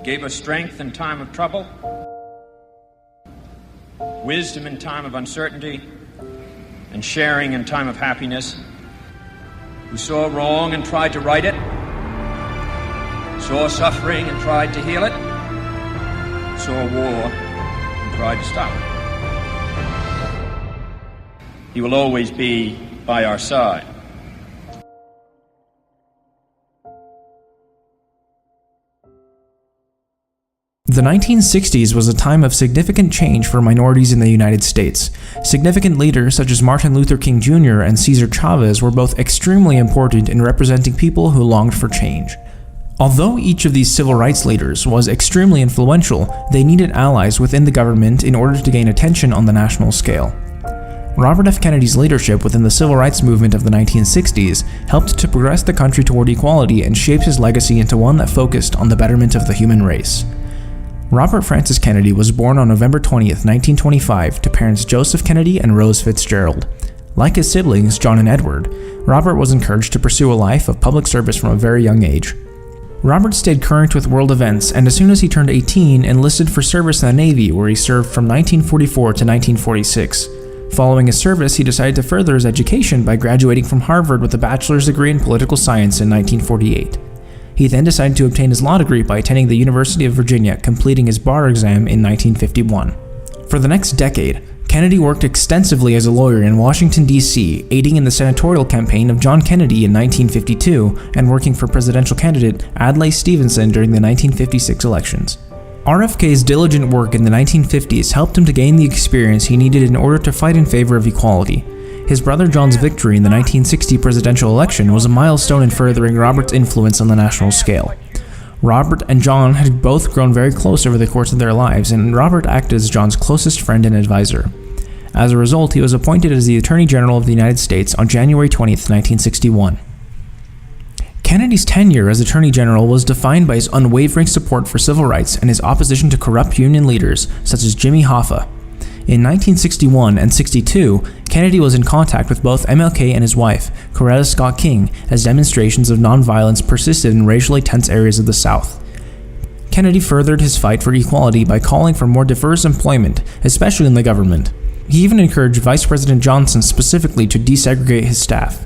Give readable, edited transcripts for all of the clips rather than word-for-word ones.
gave us strength in time of trouble, wisdom in time of uncertainty, and sharing in time of happiness, who saw wrong and tried to right it, saw suffering and tried to heal it, saw war and tried to stop it. He will always be by our side. The 1960s was a time of significant change for minorities in the United States. Significant leaders such as Martin Luther King Jr. and Cesar Chavez were both extremely important in representing people who longed for change. Although each of these civil rights leaders was extremely influential, they needed allies within the government in order to gain attention on the national scale. Robert F. Kennedy's leadership within the civil rights movement of the 1960s helped to progress the country toward equality and shaped his legacy into one that focused on the betterment of the human race. Robert Francis Kennedy was born on November 20th, 1925 to parents Joseph Kennedy and Rose Fitzgerald. Like his siblings, John and Edward, Robert was encouraged to pursue a life of public service from a very young age. Robert stayed current with world events, and as soon as he turned 18, enlisted for service in the Navy, where he served from 1944 to 1946. Following his service, he decided to further his education by graduating from Harvard with a bachelor's degree in political science in 1948. He then decided to obtain his law degree by attending the University of Virginia, completing his bar exam in 1951. For the next decade, Kennedy worked extensively as a lawyer in Washington, D.C., aiding in the senatorial campaign of John Kennedy in 1952 and working for presidential candidate Adlai Stevenson during the 1956 elections. RFK's diligent work in the 1950s helped him to gain the experience he needed in order to fight in favor of equality. His brother John's victory in the 1960 presidential election was a milestone in furthering Robert's influence on the national scale. Robert and John had both grown very close over the course of their lives, and Robert acted as John's closest friend and advisor. As a result, he was appointed as the Attorney General of the United States on January 20, 1961. Kennedy's tenure as Attorney General was defined by his unwavering support for civil rights and his opposition to corrupt union leaders such as Jimmy Hoffa. In 1961 and 62, Kennedy was in contact with both MLK and his wife, Coretta Scott King, as demonstrations of nonviolence persisted in racially tense areas of the South. Kennedy furthered his fight for equality by calling for more diverse employment, especially in the government. He even encouraged Vice President Johnson specifically to desegregate his staff.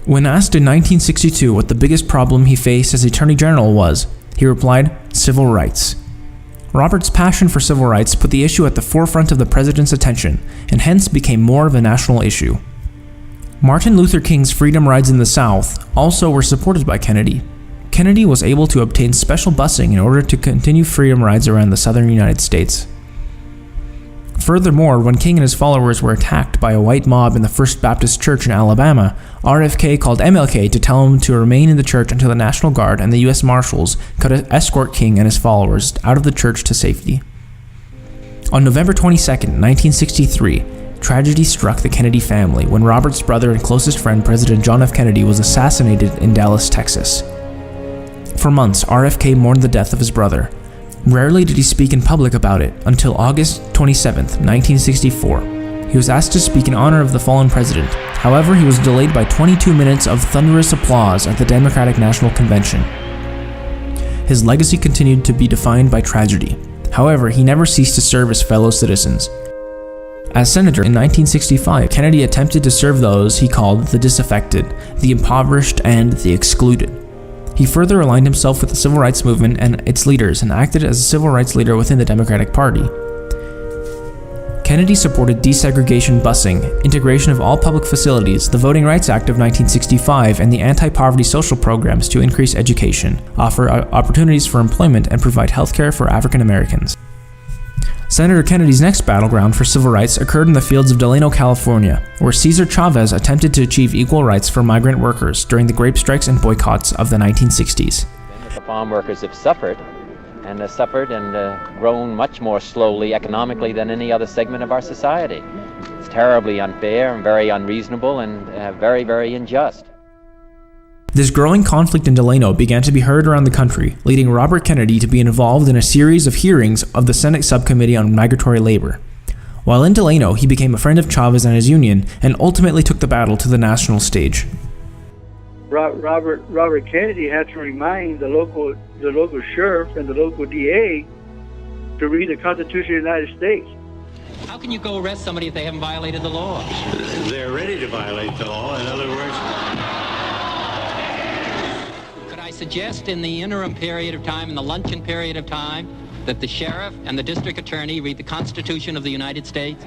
When asked in 1962 what the biggest problem he faced as Attorney General was, he replied, "Civil rights." Robert's passion for civil rights put the issue at the forefront of the president's attention, and hence became more of a national issue. Martin Luther King's freedom rides in the South also were supported by Kennedy. Kennedy was able to obtain special busing in order to continue freedom rides around the southern United States. Furthermore, when King and his followers were attacked by a white mob in the First Baptist Church in Alabama, RFK called MLK to tell him to remain in the church until the National Guard and the U.S. Marshals could escort King and his followers out of the church to safety. On November 22, 1963, tragedy struck the Kennedy family when Robert's brother and closest friend, President John F. Kennedy, was assassinated in Dallas, Texas. For months, RFK mourned the death of his brother. Rarely did he speak in public about it until August 27, 1964. He was asked to speak in honor of the fallen president. However, he was delayed by 22 minutes of thunderous applause at the Democratic National Convention. His legacy continued to be defined by tragedy. However, he never ceased to serve his fellow citizens. As senator in 1965, Kennedy attempted to serve those he called the disaffected, the impoverished, and the excluded. He further aligned himself with the civil rights movement and its leaders and acted as a civil rights leader within the Democratic Party. Kennedy supported desegregation busing, integration of all public facilities, the Voting Rights Act of 1965, and the anti-poverty social programs to increase education, offer opportunities for employment, and provide health care for African Americans. Senator Kennedy's next battleground for civil rights occurred in the fields of Delano, California, where Cesar Chavez attempted to achieve equal rights for migrant workers during the grape strikes and boycotts of the 1960s. The farm workers have suffered and grown much more slowly economically than any other segment of our society. It's terribly unfair and very unreasonable and very, very unjust. This growing conflict in Delano began to be heard around the country, leading Robert Kennedy to be involved in a series of hearings of the Senate Subcommittee on Migratory Labor. While in Delano, he became a friend of Chavez and his union, and ultimately took the battle to the national stage. Robert Kennedy had to remind the local sheriff and the local DA to read the Constitution of the United States. How can you go arrest somebody if they haven't violated the law? They're ready to violate the law. In other words, could I suggest in the interim period of time, in the luncheon period of time, that the sheriff and the district attorney read the Constitution of the United States?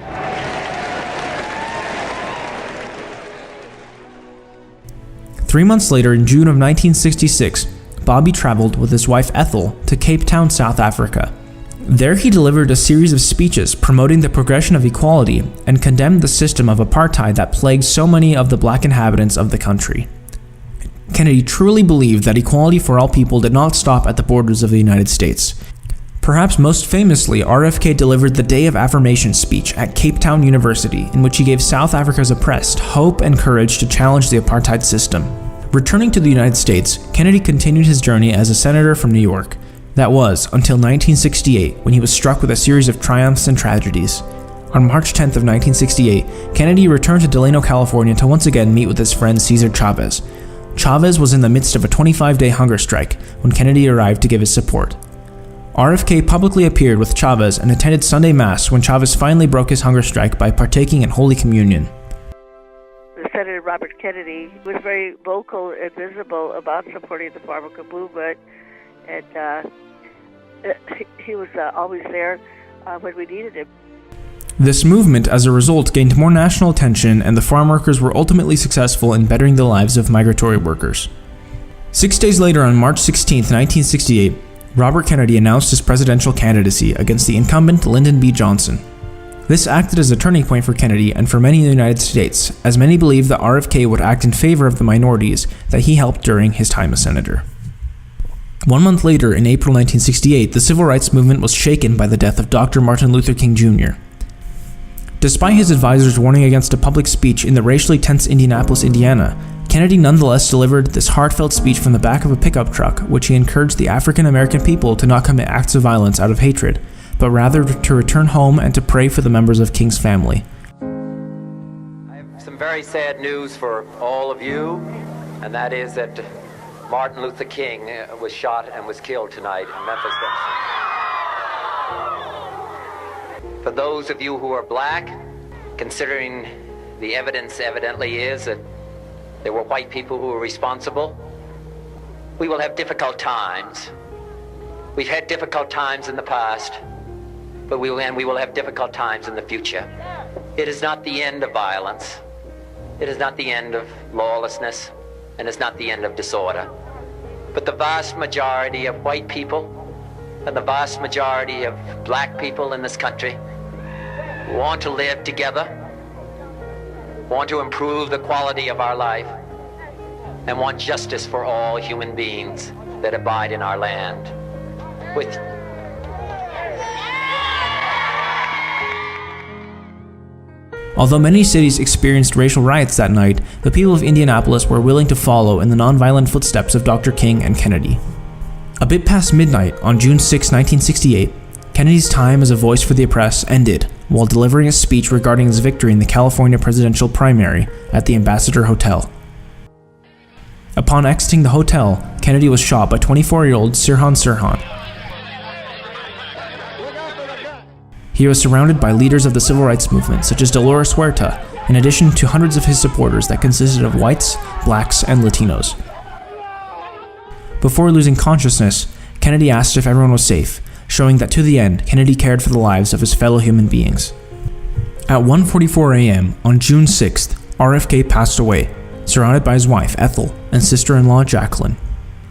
3 months later, in June of 1966, Bobby traveled with his wife Ethel to Cape Town, South Africa. There he delivered a series of speeches promoting the progression of equality and condemned the system of apartheid that plagued so many of the black inhabitants of the country. Kennedy truly believed that equality for all people did not stop at the borders of the United States. Perhaps most famously, RFK delivered the Day of Affirmation speech at Cape Town University, in which he gave South Africa's oppressed hope and courage to challenge the apartheid system. Returning to the United States, Kennedy continued his journey as a senator from New York. That was until 1968, when he was struck with a series of triumphs and tragedies. On March 10th of 1968, Kennedy returned to Delano, California to once again meet with his friend Cesar Chavez. Chavez was in the midst of a 25-day hunger strike when Kennedy arrived to give his support. RFK publicly appeared with Chavez and attended Sunday Mass when Chavez finally broke his hunger strike by partaking in Holy Communion. Senator Robert Kennedy was very vocal and visible about supporting the farmer movement, and he was always there when we needed him. This movement, as a result, gained more national attention, and the farm workers were ultimately successful in bettering the lives of migratory workers. 6 days later, on March 16, 1968, Robert Kennedy announced his presidential candidacy against the incumbent Lyndon B. Johnson. This acted as a turning point for Kennedy and for many in the United States, as many believed that RFK would act in favor of the minorities that he helped during his time as senator. 1 month later, in April 1968, the civil rights movement was shaken by the death of Dr. Martin Luther King Jr. Despite his advisors warning against a public speech in the racially tense Indianapolis, Indiana, Kennedy nonetheless delivered this heartfelt speech from the back of a pickup truck, which he encouraged the African American people to not commit acts of violence out of hatred, but rather to return home and to pray for the members of King's family. I have some very sad news for all of you, and that is that Martin Luther King was shot and was killed tonight in Memphis. For those of you who are black, considering the evidence evidently is that there were white people who were responsible, we will have difficult times. We've had difficult times in the past, but we will have difficult times in the future. It is not the end of violence. It is not the end of lawlessness, and it's not the end of disorder. But the vast majority of white people and the vast majority of black people in this country want to live together, want to improve the quality of our life, and want justice for all human beings that abide in our land. Although many cities experienced racial riots that night, the people of Indianapolis were willing to follow in the nonviolent footsteps of Dr. King and Kennedy. A bit past midnight on June 6, 1968, Kennedy's time as a voice for the oppressed ended while delivering a speech regarding his victory in the California presidential primary at the Ambassador Hotel. Upon exiting the hotel, Kennedy was shot by 24-year-old Sirhan Sirhan. He was surrounded by leaders of the civil rights movement, such as Dolores Huerta, in addition to hundreds of his supporters that consisted of whites, blacks, and Latinos. Before losing consciousness, Kennedy asked if everyone was safe, showing that to the end, Kennedy cared for the lives of his fellow human beings. At 1:44 a.m. on June 6th, RFK passed away, surrounded by his wife, Ethel, and sister-in-law, Jacqueline.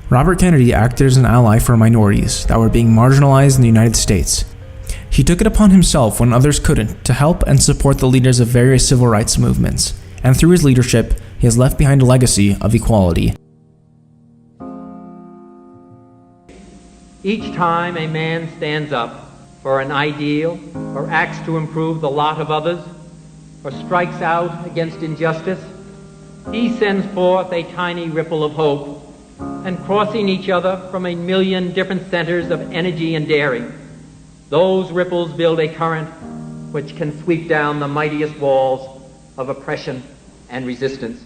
Robert Kennedy acted as an ally for minorities that were being marginalized in the United States. He took it upon himself when others couldn't to help and support the leaders of various civil rights movements, and through his leadership, he has left behind a legacy of equality. Each time a man stands up for an ideal, or acts to improve the lot of others, or strikes out against injustice, he sends forth a tiny ripple of hope, and crossing each other from a million different centers of energy and daring, those ripples build a current which can sweep down the mightiest walls of oppression and resistance.